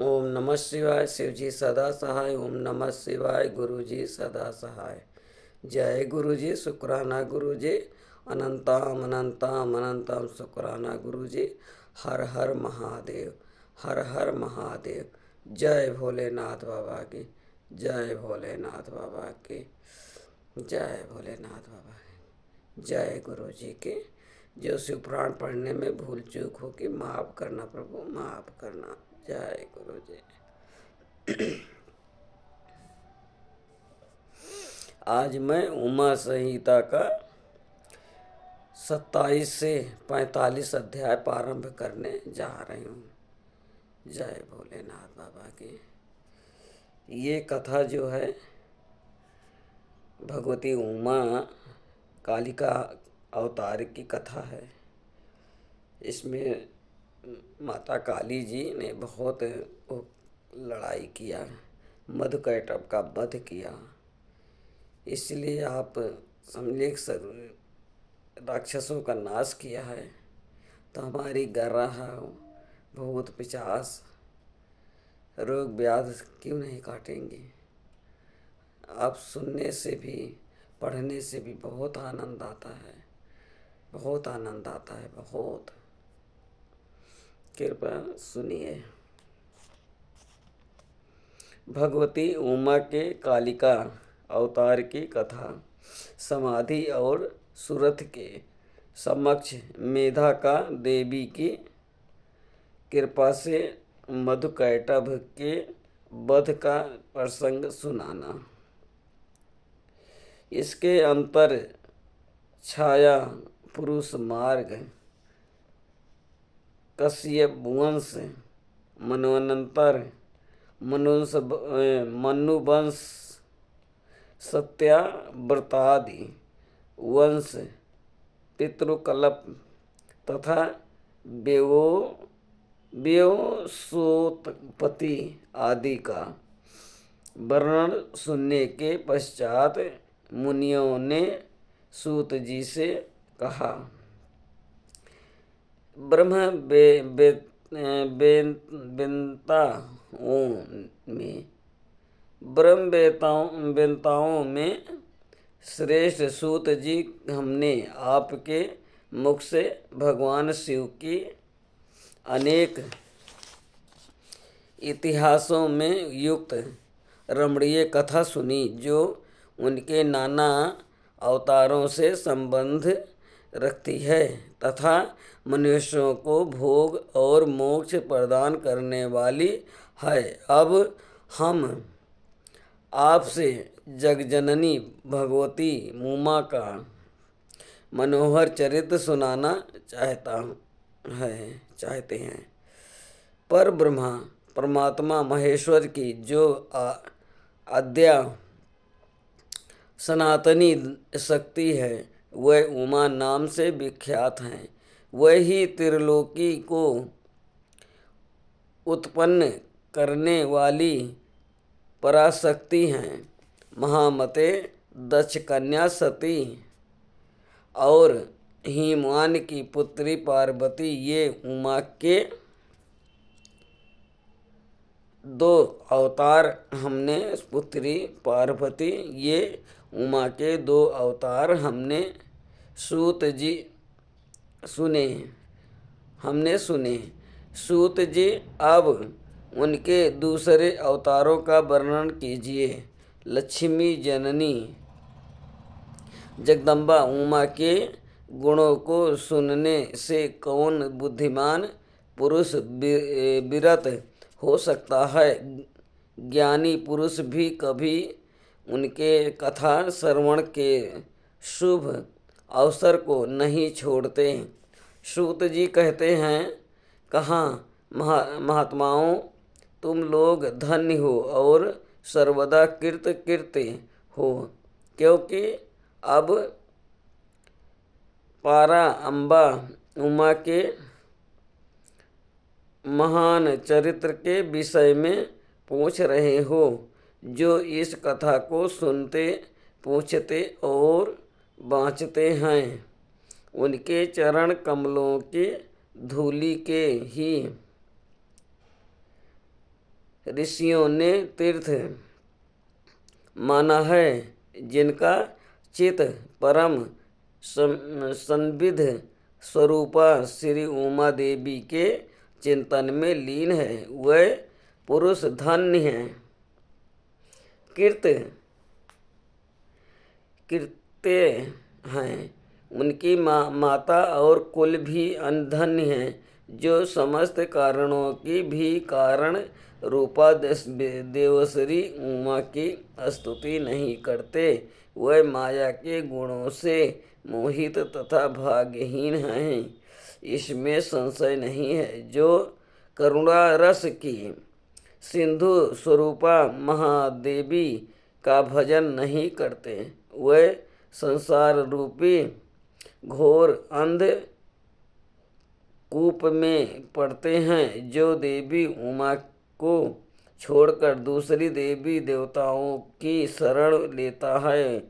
ओम नमः शिवाय। शिव जी सदा सहाय। ओम नमः शिवाय। गुरु जी सदा सहाय। जय गुरु जी। शुक्राना गुरु जी। अनंतम अनंतम अनंतम शुक्राना गुरु जी। हर हर महादेव। हर हर महादेव। जय भोलेनाथ बाबा की। जय भोलेनाथ बाबा की। जय भोलेनाथ बाबा की। जय गुरु जी की। जो शिव पुराण पढ़ने में भूल चूक हो कि माफ करना प्रभु, माफ करना। जय गुरु जी। आज मैं उमा संहिता का 27 से 45 अध्याय प्रारंभ करने जा रही हूँ। जय भोलेनाथ बाबा की। ये कथा जो है भगवती उमा कालिका अवतार की कथा है। इसमें माता काली जी ने बहुत लड़ाई किया, मधुकैटभ का वध किया। इसलिए आप समझिए राक्षसों का नाश किया है, तो हमारी गर्राह भूत पिशाच रोग व्याध क्यों नहीं काटेंगे। आप सुनने से भी पढ़ने से भी बहुत आनंद आता है, बहुत आनंद आता है, बहुत। कृपया सुनिए। भगवती उमा के कालिका अवतार की कथा। समाधि और सुरथ के समक्ष मेधा का देवी की कृपा से मधुकैटभ के वध का प्रसंग सुनाना। इसके अंतर छाया पुरुष मार्ग कश्यप वंश मनवंतर मनुवंश सत्याव्रतादि वंश पितृकल्प तथा व्योसोत्पत्ति आदि का वर्णन सुनने के पश्चात मुनियों ने सूत जी से कहा, ब्रह्म वेताओं में श्रेष्ठ सूत जी, हमने आपके मुख से भगवान शिव की अनेक इतिहासों में युक्त रमणीय कथा सुनी, जो उनके नाना अवतारों से संबंध रखती है तथा मनुष्यों को भोग और मोक्ष प्रदान करने वाली है। अब हम आपसे जगजननी भगवती उमा का मनोहर चरित्र सुनाना चाहते हैं। पर ब्रह्मा परमात्मा महेश्वर की जो अद्या सनातनी शक्ति है, वह उमा नाम से विख्यात हैं। वही त्रिलोकी को उत्पन्न करने वाली पराशक्ति हैं। महामते दक्ष कन्या सती और हिमवान की पुत्री पार्वती, ये उमा के दो अवतार हमने पुत्री पार्वती, ये उमा के दो अवतार हमने सूत जी सुने। सूत जी, अब उनके दूसरे अवतारों का वर्णन कीजिए। लक्ष्मी जननी जगदम्बा उमा के गुणों को सुनने से कौन बुद्धिमान पुरुष विरत हो सकता है। ज्ञानी पुरुष भी कभी उनके कथा श्रवण के शुभ अवसर को नहीं छोड़ते। सूत जी कहते हैं, कहाँ महात्माओं, तुम लोग धन्य हो और सर्वदा कृत्य हो, क्योंकि अब पारा अम्बा उमा के महान चरित्र के विषय में पूछ रहे हो। जो इस कथा को सुनते, पूछते और बाँचते हैं, उनके चरण कमलों की धूलि के ही ऋषियों ने तीर्थ माना है, जिनका चित परम संविध स्वरूपा श्री उमा देवी के चिंतन में लीन है, वह पुरुष धन्य हैं। कृत्य हैं, उनकी माता और कुल भी धन्य हैं, जो समस्त कारणों की भी कारण रूपा देवश्री उमा की स्तुति नहीं करते। वह माया के गुणों से मोहित तथा भाग्यहीन हैं, इसमें संशय नहीं है। जो करुणा रस की सिंधु स्वरूपा महादेवी का भजन नहीं करते, वह संसार रूपी घोर अंध कूप में पड़ते हैं। जो देवी उमा को छोड़कर दूसरी देवी देवताओं की शरण लेता है,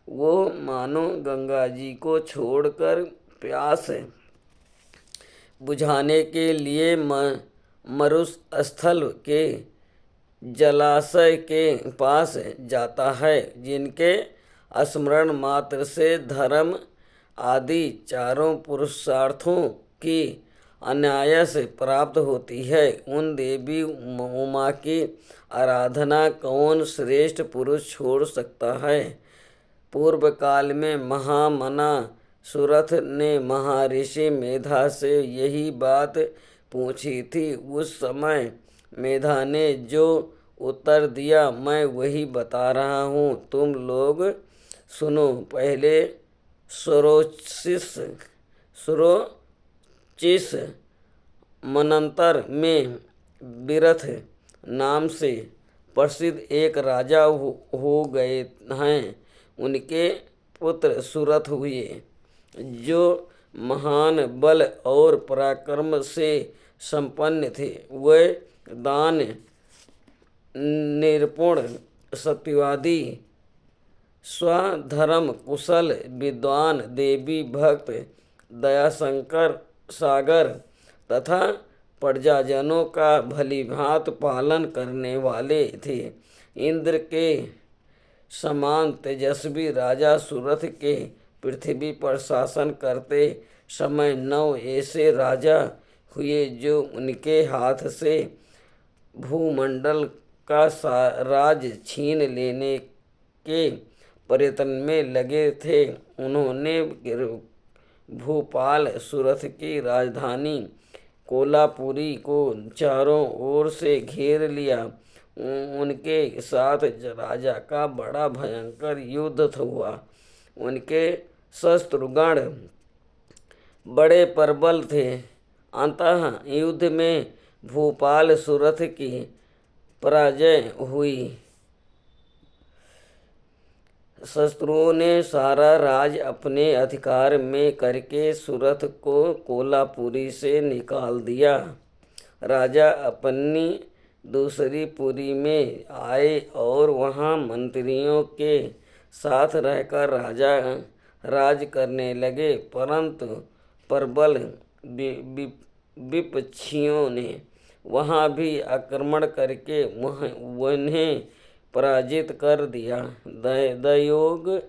वो मानो गंगा जी को छोड़कर प्यास बुझाने के लिए मरुस्थल के जलाशय के पास जाता है। जिनके स्मरण मात्र से धर्म आदि चारों पुरुषार्थों की अनायास प्राप्त होती है, उन देवी उमा की आराधना कौन श्रेष्ठ पुरुष छोड़ सकता है। पूर्व काल में महामना सुरथ ने महर्षि मेधा से यही बात पूछी थी। उस समय मेधा ने जो उत्तर दिया, मैं वही बता रहा हूँ, तुम लोग सुनो। पहले सुरोचिस मनंतर में विरथ नाम से प्रसिद्ध एक राजा हो गए हैं। उनके पुत्र सुरथ हुए, जो महान बल और पराक्रम से संपन्न थे। वह दान, निपुण, सत्यवादी, स्वधर्म कुशल, विद्वान, देवी भक्त, दयाशंकर सागर तथा प्रजाजनों का भलीभांत पालन करने वाले थे। इंद्र के समान तेजस्वी राजा सुरथ के पृथ्वी पर शासन करते समय 9 ऐसे राजा हुए, जो उनके हाथ से भूमंडल का राज छीन लेने के प्रयत्न में लगे थे। उन्होंने भूपाल सुरथ की राजधानी कोलापुरी को चारों ओर से घेर लिया। उनके साथ राजा का बड़ा भयंकर युद्ध हुआ। उनके शस्त्रगण बड़े प्रबल थे। अंततः युद्ध में भूपाल सुरथ की पराजय हुई। शत्रुओं ने सारा राज अपने अधिकार में करके सुरथ को कोलापुरी से निकाल दिया। राजा अपनी दूसरी पुरी में आए और वहाँ मंत्रियों के साथ रहकर राज करने लगे, परंतु प्रबल विपक्षियों ने वहाँ भी आक्रमण करके उन्हें पराजित कर दिया। दयोग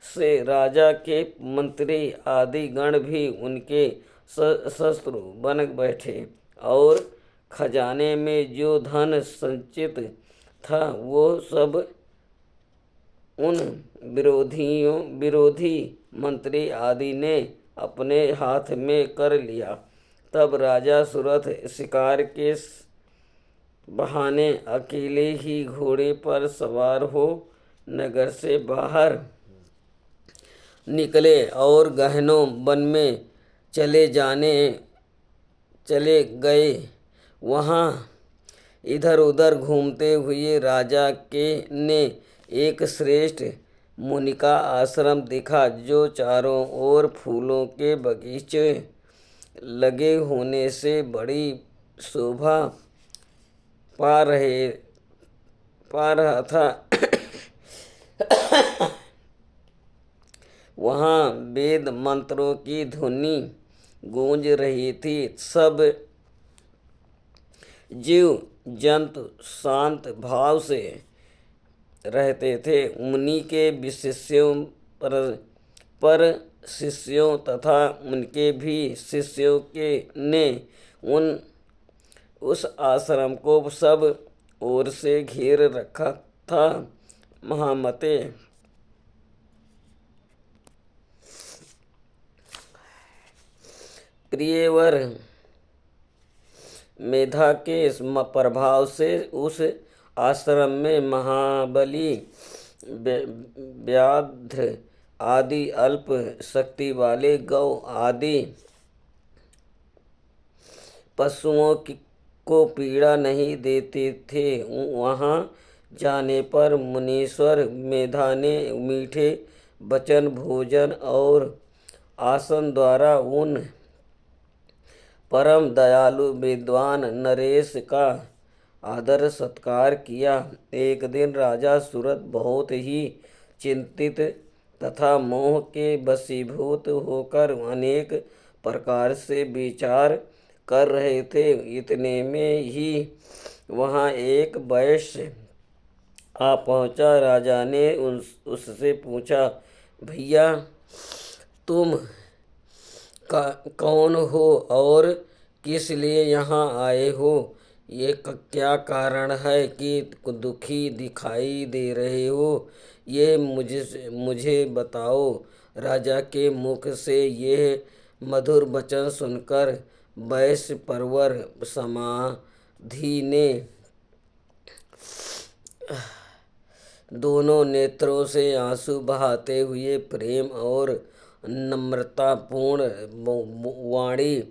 से राजा के मंत्री आदि गण भी उनके शत्रु बन बैठे और खजाने में जो धन संचित था वो सब उन विरोधी मंत्री आदि ने अपने हाथ में कर लिया। तब राजा सुरथ शिकार के बहाने अकेले ही घोड़े पर सवार हो नगर से बाहर निकले और गहनों वन में चले गए। वहाँ इधर उधर घूमते हुए राजा ने एक श्रेष्ठ मुनि का आश्रम देखा, जो चारों ओर फूलों के बगीचे लगे होने से बड़ी शोभा पा रहा था। वहाँ वेद मंत्रों की ध्वनि गूंज रही थी। सब जीव जंतु शांत भाव से रहते थे। उन्हीं के विशिष्यों पर शिष्यों तथा उनके भी शिष्यों के ने उन उस आश्रम को सब ओर से घेर रखा था। महामते, प्रियवर, मेधा के प्रभाव से उस आश्रम में महाबली, व्याघ्र आदि अल्प शक्ति वाले गौ आदि पशुओं को पीड़ा नहीं देते थे। वहाँ जाने पर मुनीश्वर मेधा ने मीठे वचन, भोजन और आसन द्वारा उन परम दयालु विद्वान नरेश का आदर सत्कार किया। एक दिन राजा सूरत बहुत ही चिंतित तथा मोह के वशीभूत होकर अनेक प्रकार से विचार कर रहे थे। इतने में ही वहाँ एक वैश्य आ पहुँचा। राजा ने उससे पूछा, भैया तुम कौन हो और किस लिए यहाँ आए हो? ये क्या कारण है कि दुखी दिखाई दे रहे हो? ये मुझे बताओ। राजा के मुख से यह मधुर वचन सुनकर वैश्य परवर समाधि ने दोनों नेत्रों से आंसू बहाते हुए प्रेम और नम्रतापूर्ण वाणी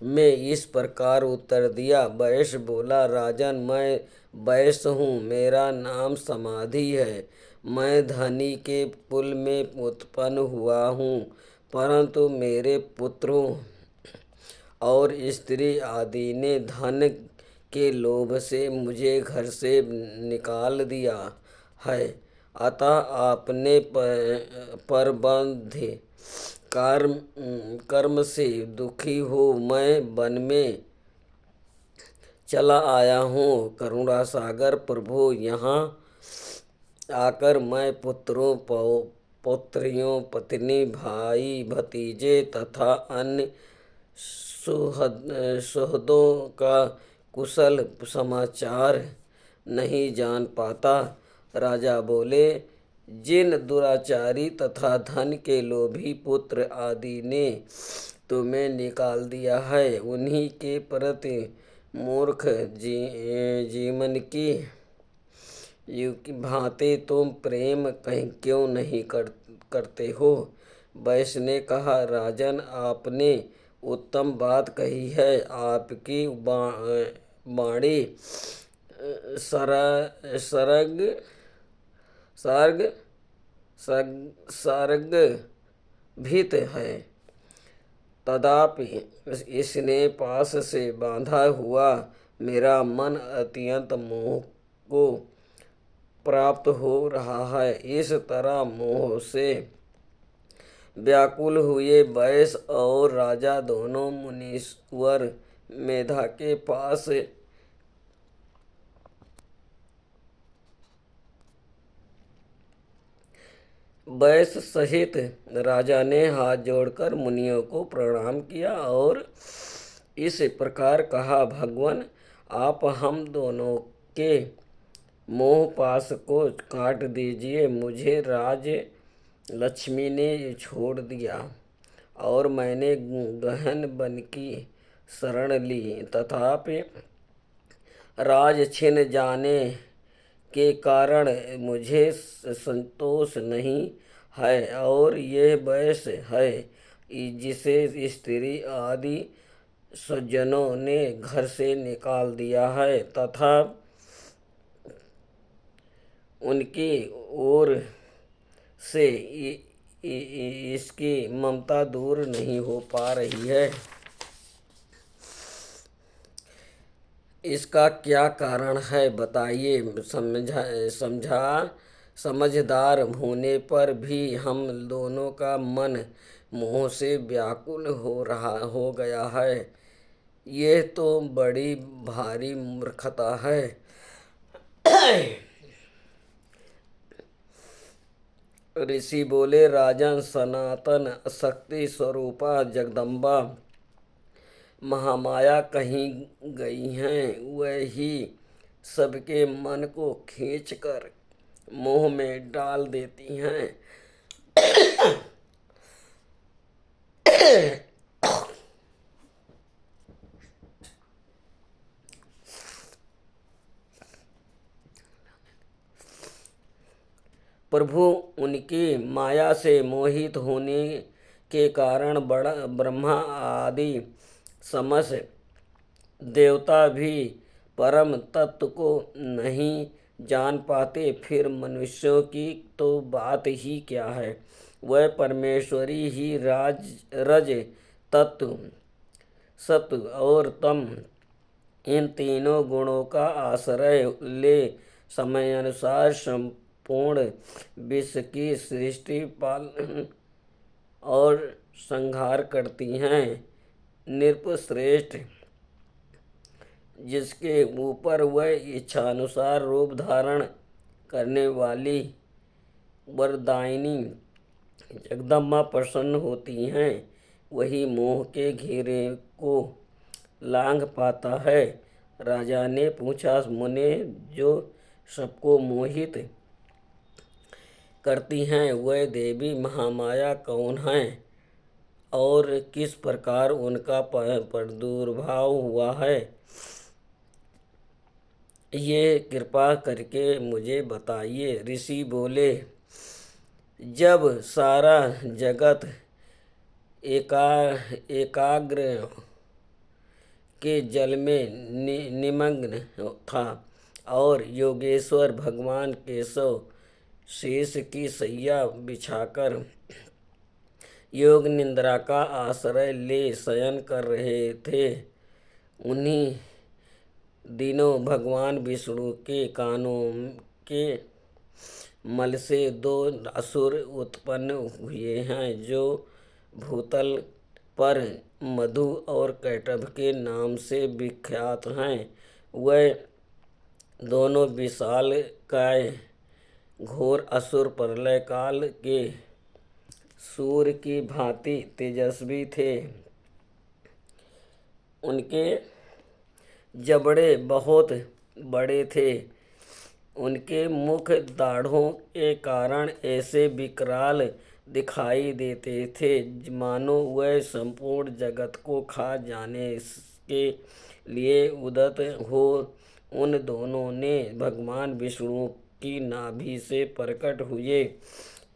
में इस प्रकार उत्तर दिया। वैश्य बोला, राजन, मैं वैश्य हूँ, मेरा नाम समाधि है। मैं धनी के कुल में उत्पन्न हुआ हूँ, परंतु मेरे पुत्रों और स्त्री आदि ने धन के लोभ से मुझे घर से निकाल दिया है। अतः आपने परबंध कर्म से दुखी हो मैं वन में चला आया हूँ। करुणा सागर प्रभु, यहाँ आकर मैं पुत्रों, पुत्रियों, पत्नी, भाई, भतीजे तथा अन्य सुहृदों का कुशल समाचार नहीं जान पाता। राजा बोले, जिन दुराचारी तथा धन के लोभी पुत्र आदि ने तुम्हें निकाल दिया है, उन्हीं के प्रति मूर्ख जीवन की भांति तुम प्रेम कहीं क्यों नहीं करते हो? वैश्य ने कहा, राजन, आपने उत्तम बात कही है। आपकी वाणी सर्ग भीत है, तथापि इसने पास से बांधा हुआ मेरा मन अत्यंत मोह को प्राप्त हो रहा है। इस तरह मोह से व्याकुल हुए वैश्य और राजा दोनों मुनीश्वर मेधा के पास वैश्य सहित राजा ने हाथ जोड़कर मुनियों को प्रणाम किया और इस प्रकार कहा, भगवान, आप हम दोनों के मोह पास को काट दीजिए। मुझे राज लक्ष्मी ने छोड़ दिया और मैंने गहन वन की शरण ली, तथापि राज छिन जाने के कारण मुझे संतोष नहीं है। और यह वैश्य है जिसे स्त्री आदि सज्जनों ने घर से निकाल दिया है तथा उनकी ओर से इसकी ममता दूर नहीं हो पा रही है। इसका क्या कारण है बताइए। समझदार होने पर भी हम दोनों का मन मोह से व्याकुल हो गया है। ये तो बड़ी भारी मूर्खता है। ऋषि बोले, राजन, सनातन शक्ति स्वरूपा जगदम्बा महामाया कहीं गई हैं। वही सबके मन को खींचकर मोह में डाल देती हैं। प्रभु उनकी माया से मोहित होने के कारण बड़ा ब्रह्मा आदि समस्त देवता भी परम तत्व को नहीं जान पाते, फिर मनुष्यों की तो बात ही क्या है। वह परमेश्वरी ही रज तत्व सत्व और तम इन तीनों गुणों का आश्रय ले समयानुसार संपूर्ण विश्व की सृष्टि पालन और संहार करती हैं। नृपश्रेष्ठ जिसके ऊपर वह इच्छानुसार रूप धारण करने वाली वरदायिनी जगदम्बा प्रसन्न होती हैं, वही मोह के घेरे को लांघ पाता है। राजा ने पूछा, मुने, जो सबको मोहित करती हैं वह देवी महामाया कौन है और किस प्रकार उनका प्रादुर्भाव हुआ है, ये कृपा करके मुझे बताइए। ऋषि बोले, जब सारा जगत एकाग्र के जल में निमग्न था और योगेश्वर भगवान केशव शेष की सैया बिछाकर योग निद्रा का आश्रय ले शयन कर रहे थे, उन्हीं दिनों भगवान विष्णु के कानों के मल से दो असुर उत्पन्न हुए हैं, जो भूतल पर मधु और कैटभ के नाम से विख्यात हैं। वह दोनों विशाल काय घोर असुर प्रलय काल के सूर्य की भांति तेजस्वी थे। उनके जबड़े बहुत बड़े थे। उनके मुख दाढ़ों के कारण ऐसे विकराल दिखाई देते थे मानो वह संपूर्ण जगत को खा जाने के लिए उद्यत हो। उन दोनों ने भगवान विष्णु की नाभि से प्रकट हुए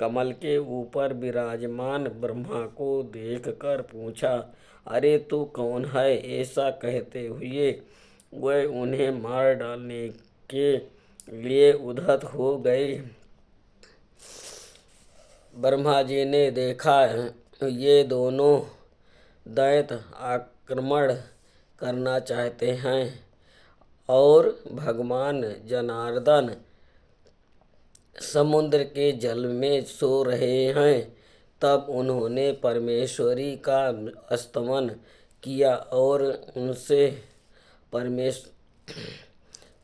कमल के ऊपर विराजमान ब्रह्मा को देखकर पूछा, अरे तू कौन है? ऐसा कहते हुए वह उन्हें मार डालने के लिए उद्यत हो गए। ब्रह्मा जी ने देखा ये दोनों दैत्य आक्रमण करना चाहते हैं और भगवान जनार्दन समुद्र के जल में सो रहे हैं। तब उन्होंने परमेश्वरी का स्तमन किया और उनसे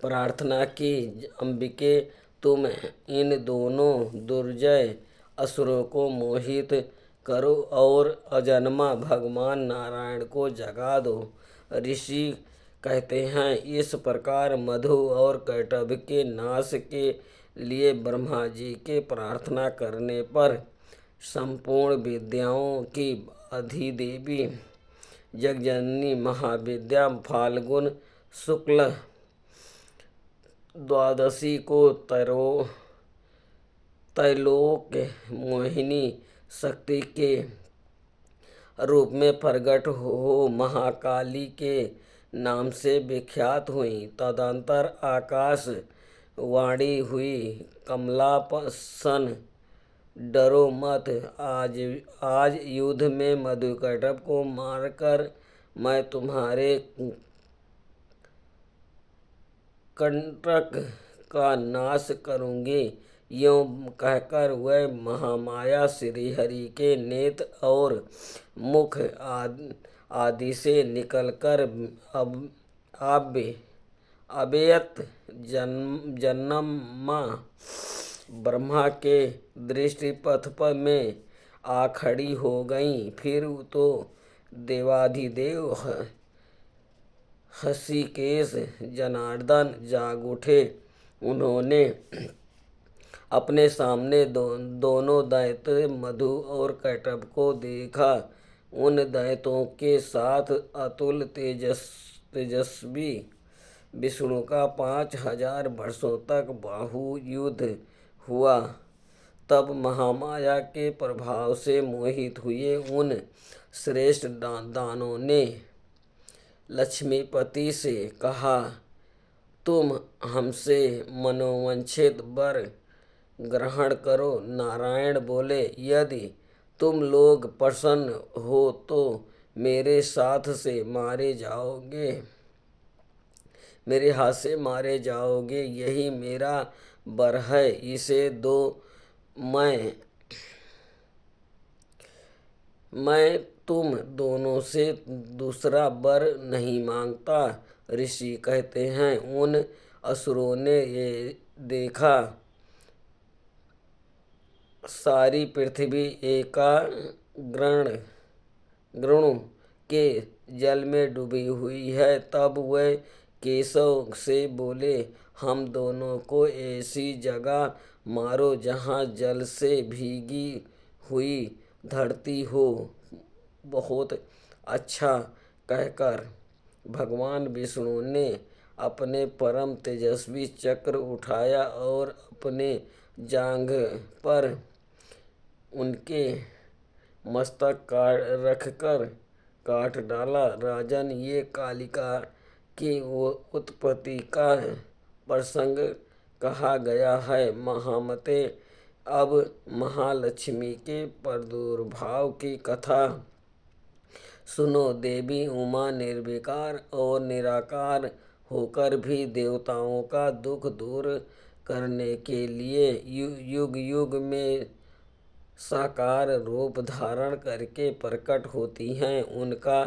प्रार्थना की, अंबिके, तुम इन दोनों दुर्जय असुरों को मोहित करो और अजन्मा भगवान नारायण को जगा दो। ऋषि कहते हैं, इस प्रकार मधु और कैटभ के नाश के लिए ब्रह्मा जी के प्रार्थना करने पर संपूर्ण विद्याओं की अधिदेवी जगजननी महाविद्या फाल्गुन शुक्ल द्वादशी को त्रैलोक मोहिनी शक्ति के रूप में प्रकट हो महाकाली के नाम से विख्यात हुई। तदंतर आकाश वाणी हुई, कमलासन, डरो मत, आज युद्ध में मधुकैटभ को मारकर मैं तुम्हारे कंटक का नाश करूंगी। यूं कहकर वह महामाया श्रीहरि के नेत्र और मुख आदि से निकलकर अब आव्य अव्यक्त जन्मा ब्रह्मा के दृष्टि पथ पर में आ खड़ी हो गईं। फिर तो देवाधिदेव हृषिकेश जनार्दन जाग उठे। उन्होंने अपने सामने दोनों दैत्य मधु और कैटभ को देखा। उन दैत्यों के साथ अतुल तेजस्वी विष्णु का 5000 वर्षों तक बाहु युद्ध हुआ। तब महामाया के प्रभाव से मोहित हुए उन श्रेष्ठ दानों ने लक्ष्मीपति से कहा, तुम हमसे मनोवांछित वर ग्रहण करो। नारायण बोले, यदि तुम लोग प्रसन्न हो तो मेरे हाथ से मारे जाओगे। यही मेरा वर है, इसे दो। मैं तुम दोनों से दूसरा वर नहीं मांगता। ऋषि कहते हैं, उन असुरों ने ये देखा सारी पृथ्वी एकाग्रण के जल में डूबी हुई है। तब वह केशव से बोले, हम दोनों को ऐसी जगह मारो जहाँ जल से भीगी हुई धरती हो। बहुत अच्छा कहकर भगवान विष्णु ने अपने परम तेजस्वी चक्र उठाया और अपने जांघ पर उनके मस्तक रखकर काट डाला। राजन, ये कालिका की उत्पत्ति का प्रसंग कहा गया है। महामते, अब महालक्ष्मी के प्रादुर्भाव की कथा सुनो। देवी उमा निर्विकार और निराकार होकर भी देवताओं का दुख दूर करने के लिए युग युग में साकार रूप धारण करके प्रकट होती हैं। उनका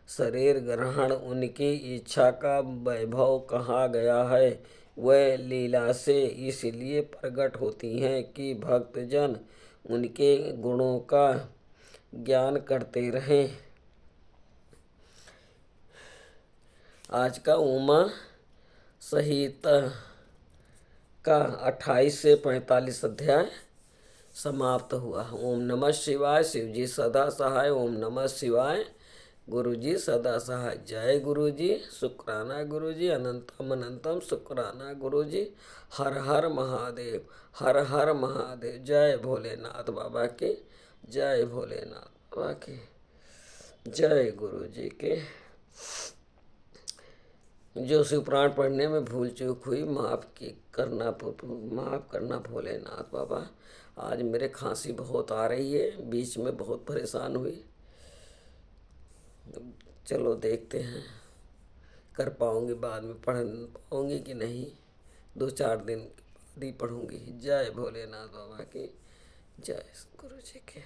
शरीर ग्रहण उनकी इच्छा का वैभव कहा गया है। वह लीला से इसलिए प्रकट होती हैं कि भक्तजन उनके गुणों का ज्ञान करते रहें। आज का उमा संहिता का 28 से 45 अध्याय समाप्त हुआ। ओम नमः शिवाय। शिव जी सदा सहाय। ओम नमः शिवाय। गुरु जी सदा सहाय। जय गुरु जी। शुक्राना गुरु जी। अनंतम अनंतम शुक्राना गुरु जी। हर हर महादेव। हर हर महादेव। जय भोलेनाथ बाबा के। जय भोलेनाथ बाबा के। जय गुरु जी के। जो शिव पुराण पढ़ने में भूल चूक हुई माफ़ करना भोलेनाथ बाबा। आज मेरे खांसी बहुत आ रही है, बीच में बहुत परेशान हुई। चलो देखते हैं कर पाऊंगी, बाद में पढ़ पाऊंगी कि नहीं। 2-4 दिन बाद ही पढ़ूंगी। जय भोलेनाथ बाबा की। जय गुरु जी के।